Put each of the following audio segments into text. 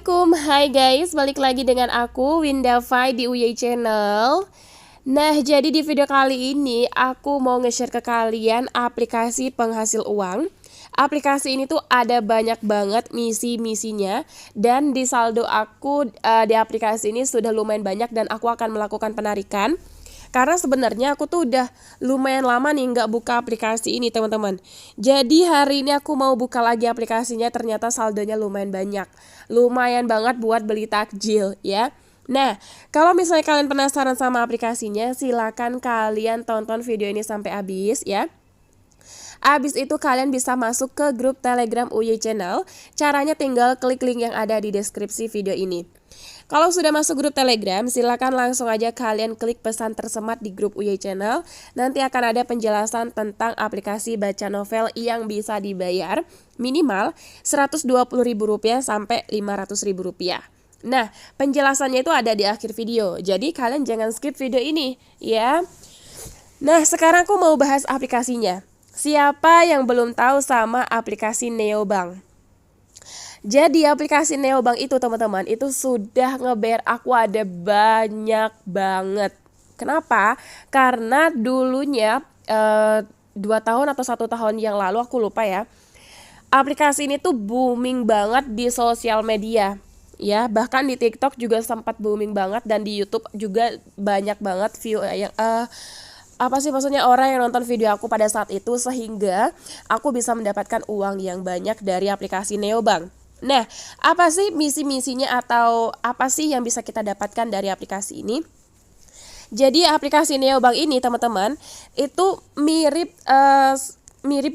Assalamualaikum, hai guys, balik lagi dengan aku Winda Fai di Uyay Channel. Nah, jadi di video kali ini aku mau nge-share ke kalian aplikasi penghasil uang. Aplikasi ini tuh ada banyak banget misi-misinya, dan di saldo aku di aplikasi ini sudah lumayan banyak dan aku akan melakukan penarikan. Karena sebenarnya aku tuh udah lumayan lama nih nggak buka aplikasi ini, teman-teman. Jadi hari ini aku mau buka lagi aplikasinya, ternyata saldonya lumayan banyak. Lumayan banget buat beli takjil ya. Nah, kalau misalnya kalian penasaran sama aplikasinya, silakan kalian tonton video ini sampai habis ya. Abis itu kalian bisa masuk ke grup Telegram Uyay Channel. Caranya tinggal klik link yang ada di deskripsi video ini. Kalau sudah masuk grup Telegram, silakan langsung aja kalian klik pesan tersemat di grup Uyay Channel. Nanti akan ada penjelasan tentang aplikasi baca novel yang bisa dibayar minimal Rp120.000 sampai Rp500.000. Nah, penjelasannya itu ada di akhir video. Jadi kalian jangan skip video ini ya. Nah, sekarang aku mau bahas aplikasinya. Siapa yang belum tahu sama aplikasi Neobank? Jadi aplikasi Neobank itu, teman-teman, itu sudah nge-bayar aku ada banyak banget. Kenapa? Karena dulunya 2 tahun atau 1 tahun yang lalu, aku lupa ya, aplikasi ini tuh booming banget di sosial media ya, bahkan di TikTok juga sempat booming banget, dan di YouTube juga banyak banget view yang maksudnya orang yang nonton video aku pada saat itu, sehingga aku bisa mendapatkan uang yang banyak dari aplikasi Neobank. Nah, apa sih misi-misinya atau apa sih yang bisa kita dapatkan dari aplikasi ini? Jadi aplikasi Neobank ini, teman-teman, itu mirip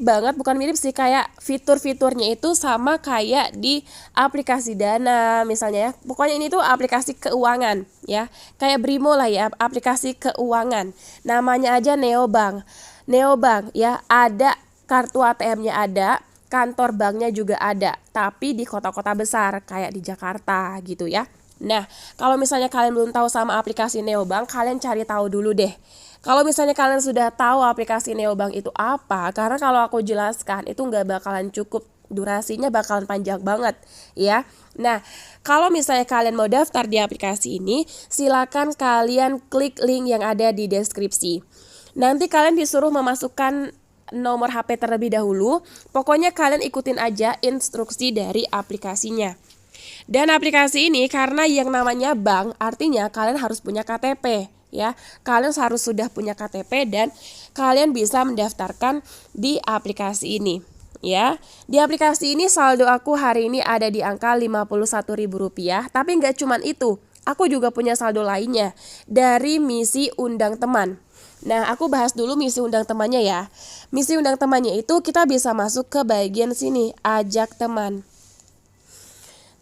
banget, bukan mirip sih, kayak fitur-fiturnya itu sama kayak di aplikasi Dana misalnya ya. Pokoknya ini tuh aplikasi keuangan ya, kayak Brimo lah ya, aplikasi keuangan. Namanya aja Neobank. Neobank ya, ada kartu ATM-nya ada, kantor banknya juga ada, tapi di kota-kota besar kayak di Jakarta gitu ya. Nah, kalau misalnya kalian belum tahu sama aplikasi Neobank, kalian cari tahu dulu deh. Kalau misalnya kalian sudah tahu aplikasi Neobank itu apa, karena kalau aku jelaskan itu nggak bakalan cukup, durasinya bakalan panjang banget ya. Nah, kalau misalnya kalian mau daftar di aplikasi ini, silakan kalian klik link yang ada di deskripsi. Nanti kalian disuruh memasukkan nomor HP terlebih dahulu. Pokoknya kalian ikutin aja instruksi dari aplikasinya. Dan aplikasi ini karena yang namanya bank, artinya kalian harus punya KTP ya. Kalian harus sudah punya KTP dan kalian bisa mendaftarkan di aplikasi ini ya. Di aplikasi ini saldo aku hari ini ada di angka Rp51.000, tapi nggak cuman itu. Aku juga punya saldo lainnya dari misi undang teman. Nah, aku bahas dulu misi undang temannya ya. Misi undang temannya itu kita bisa masuk ke bagian sini, ajak teman.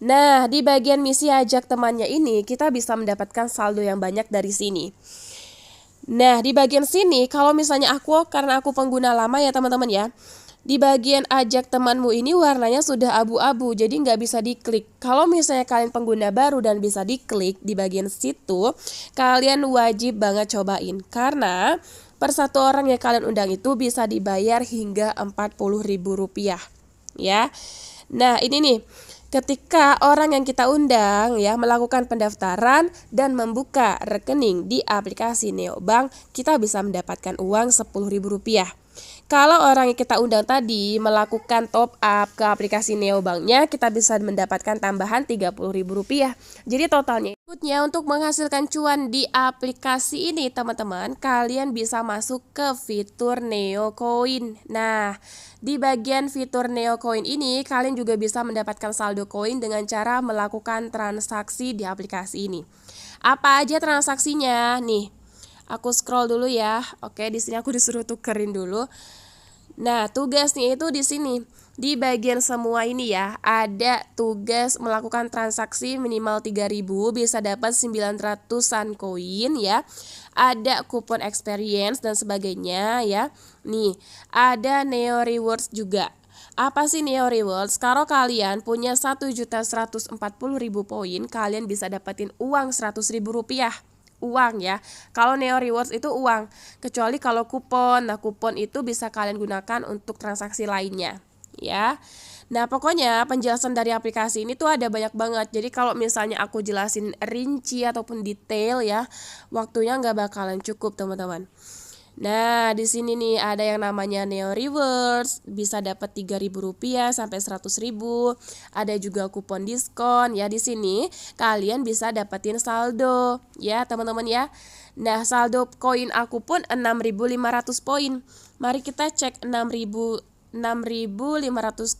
Nah, di bagian misi ajak temannya ini kita bisa mendapatkan saldo yang banyak dari sini. Nah, di bagian sini kalau misalnya karena aku pengguna lama ya, teman-teman ya, di bagian ajak temanmu ini warnanya sudah abu-abu, jadi nggak bisa diklik. Kalau misalnya kalian pengguna baru dan bisa diklik di bagian situ, kalian wajib banget cobain. Karena per satu orang yang kalian undang itu bisa dibayar hingga Rp40.000 ya. Nah, ini nih, ketika orang yang kita undang ya melakukan pendaftaran dan membuka rekening di aplikasi Neobank, kita bisa mendapatkan uang Rp10.000. Kalau orang yang kita undang tadi melakukan top up ke aplikasi Neobanknya, kita bisa mendapatkan tambahan Rp30.000. Jadi totalnya berikutnya, untuk menghasilkan cuan di aplikasi ini, teman-teman, kalian bisa masuk ke fitur Neocoin. Nah, di bagian fitur Neocoin ini kalian juga bisa mendapatkan saldo koin dengan cara melakukan transaksi di aplikasi ini. Apa aja transaksinya? Nih, aku scroll dulu ya. Oke, di sini aku disuruh tukerin dulu. Nah, tugasnya itu di sini. Di bagian semua ini ya, ada tugas melakukan transaksi minimal 3.000, bisa dapat 900-an koin ya. Ada kupon experience dan sebagainya ya. Nih, ada Neo Rewards juga. Apa sih Neo Rewards? Kalau kalian punya 1.140.000 poin, kalian bisa dapetin uang Rp100.000. Uang ya. Kalau Neo Rewards itu uang, kecuali kalau kupon. Nah, kupon itu bisa kalian gunakan untuk transaksi lainnya ya. Nah, pokoknya penjelasan dari aplikasi ini tuh ada banyak banget. Jadi kalau misalnya aku jelasin rinci ataupun detail ya, waktunya nggak bakalan cukup teman-teman. Nah, di sini nih ada yang namanya Neo Rewards, bisa dapat Rp3.000 sampai Rp100.000. Ada juga kupon diskon ya. Di sini kalian bisa dapetin saldo ya, teman-teman ya. Nah, saldo koin aku pun 6.500 poin. Mari kita cek 6.500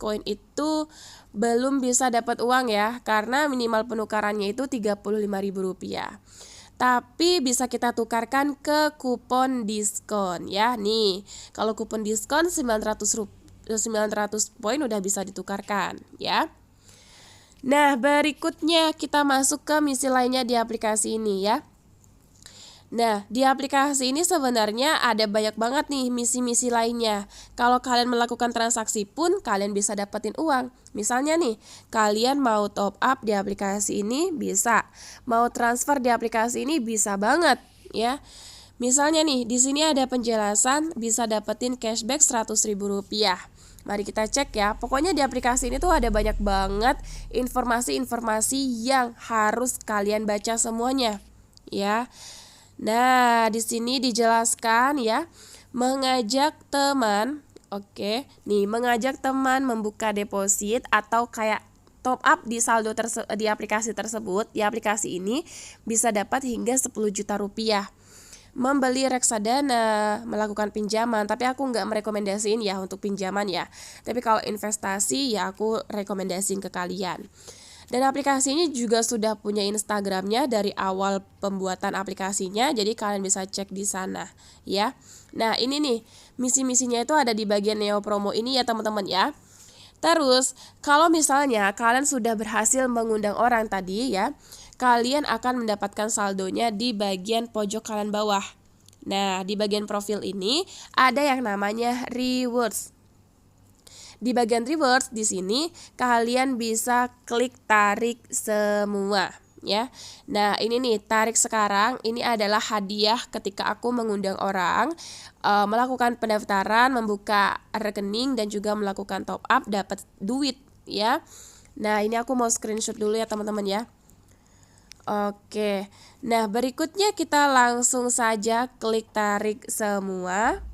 koin itu belum bisa dapat uang ya, karena minimal penukarannya itu Rp35.000. Tapi bisa kita tukarkan ke kupon diskon ya. Nih, kalau kupon diskon 900 poin udah bisa ditukarkan ya. Nah, berikutnya kita masuk ke misi lainnya di aplikasi ini ya. Nah, di aplikasi ini sebenarnya ada banyak banget nih misi-misi lainnya. Kalau kalian melakukan transaksi pun kalian bisa dapetin uang. Misalnya nih, kalian mau top up di aplikasi ini bisa. Mau transfer di aplikasi ini bisa banget ya. Misalnya nih, di sini ada penjelasan bisa dapetin cashback Rp100.000. Mari kita cek ya. Pokoknya di aplikasi ini tuh ada banyak banget informasi-informasi yang harus kalian baca semuanya ya. Nah, di sini dijelaskan ya, mengajak teman, oke, nih mengajak teman membuka deposit atau kayak top up di saldo di aplikasi tersebut. Di aplikasi ini bisa dapat hingga 10 juta rupiah. Membeli reksadana, melakukan pinjaman, tapi aku nggak merekomendasiin ya untuk pinjaman ya. Tapi kalau investasi ya aku rekomendasiin ke kalian. Dan aplikasi ini juga sudah punya Instagramnya dari awal pembuatan aplikasinya, jadi kalian bisa cek di sana ya. Nah, ini nih misi-misinya itu ada di bagian Neo Promo ini ya teman-teman ya. Terus kalau misalnya kalian sudah berhasil mengundang orang tadi ya, kalian akan mendapatkan saldonya di bagian pojok kanan bawah. Nah, di bagian profil ini ada yang namanya rewards. Di bagian rewards di sini kalian bisa klik tarik semua ya. Nah, ini nih tarik sekarang, ini adalah hadiah ketika aku mengundang orang melakukan pendaftaran, membuka rekening dan juga melakukan top up, dapat duit ya. Nah, ini aku mau screenshot dulu ya teman-teman ya. Oke. Nah, berikutnya kita langsung saja klik tarik semua.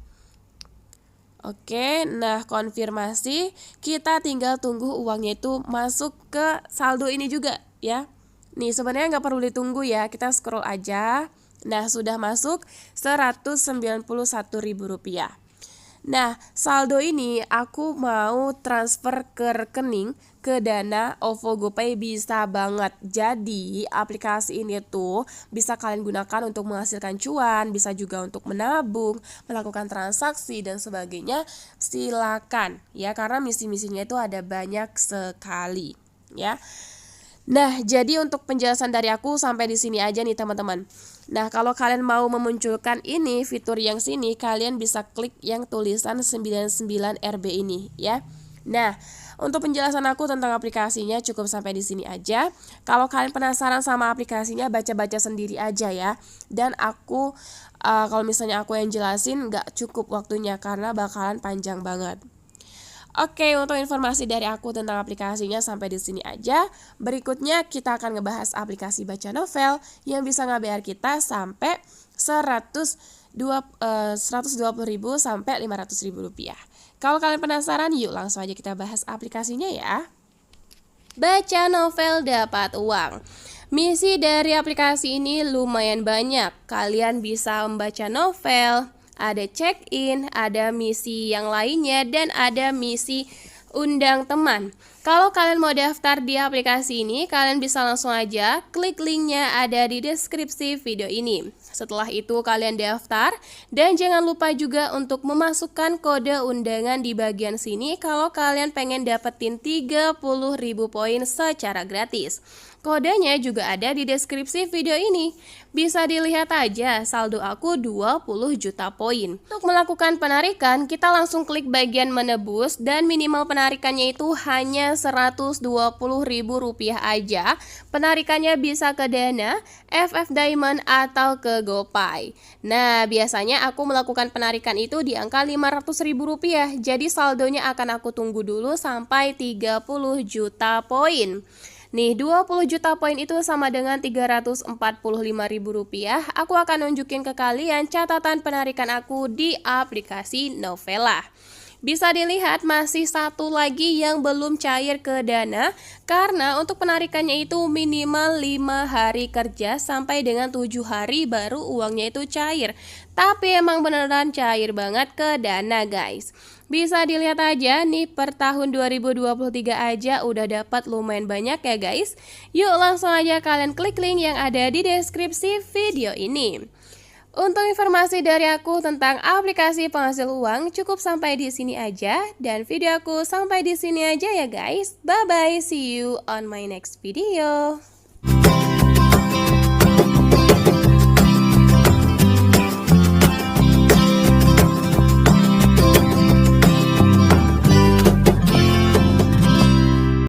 Oke, nah konfirmasi, kita tinggal tunggu uangnya itu masuk ke saldo ini juga ya. Nih sebenarnya nggak perlu ditunggu ya, kita scroll aja. Nah sudah masuk Rp191.000. Nah saldo ini aku mau transfer ke rekening, ke Dana, OVO, GoPay bisa banget. Jadi aplikasi ini tuh bisa kalian gunakan untuk menghasilkan cuan, bisa juga untuk menabung, melakukan transaksi dan sebagainya. Silakan ya, karena misi-misinya itu ada banyak sekali ya. Nah, jadi untuk penjelasan dari aku sampai di sini aja nih teman-teman. Nah, kalau kalian mau memunculkan ini fitur yang sini, kalian bisa klik yang tulisan 99RB ini ya. Nah, untuk penjelasan aku tentang aplikasinya cukup sampai di sini aja. Kalau kalian penasaran sama aplikasinya, baca-baca sendiri aja ya. Dan aku kalau misalnya aku yang jelasin nggak cukup waktunya karena bakalan panjang banget. Oke, untuk informasi dari aku tentang aplikasinya sampai di sini aja. Berikutnya kita akan ngebahas aplikasi baca novel yang bisa nge-BR kita sampai 120.000 sampai Rp500.000. Kalau kalian penasaran, yuk langsung aja kita bahas aplikasinya ya. Baca novel dapat uang. Misi dari aplikasi ini lumayan banyak. Kalian bisa membaca novel, ada check-in, ada misi yang lainnya, dan ada misi undang teman. Kalau kalian mau daftar di aplikasi ini, kalian bisa langsung aja klik linknya ada di deskripsi video ini. Setelah itu kalian daftar, dan jangan lupa juga untuk memasukkan kode undangan di bagian sini kalau kalian pengen dapetin 30.000 poin secara gratis. Kodenya juga ada di deskripsi video ini. Bisa dilihat aja, saldo aku 20 juta poin. Untuk melakukan penarikan, kita langsung klik bagian menebus dan minimal penarikannya itu hanya Rp120.000 aja. Penarikannya bisa ke Dana, FF Diamond atau ke GoPay. Nah, biasanya aku melakukan penarikan itu di angka Rp500.000. Jadi saldonya akan aku tunggu dulu sampai 30 juta poin. Nih, 20 juta poin itu sama dengan Rp345.000. Aku akan nunjukin ke kalian catatan penarikan aku di aplikasi Novela. Bisa dilihat masih satu lagi yang belum cair ke Dana, karena untuk penarikannya itu minimal 5 hari kerja sampai dengan 7 hari baru uangnya itu cair. Tapi emang beneran cair banget ke Dana, guys. Bisa dilihat aja nih, per tahun 2023 aja udah dapat lumayan banyak ya guys. Yuk langsung aja kalian klik link yang ada di deskripsi video ini. Untuk informasi dari aku tentang aplikasi penghasil uang cukup sampai di sini aja, dan video aku sampai di sini aja ya guys. Bye bye, see you on my next video.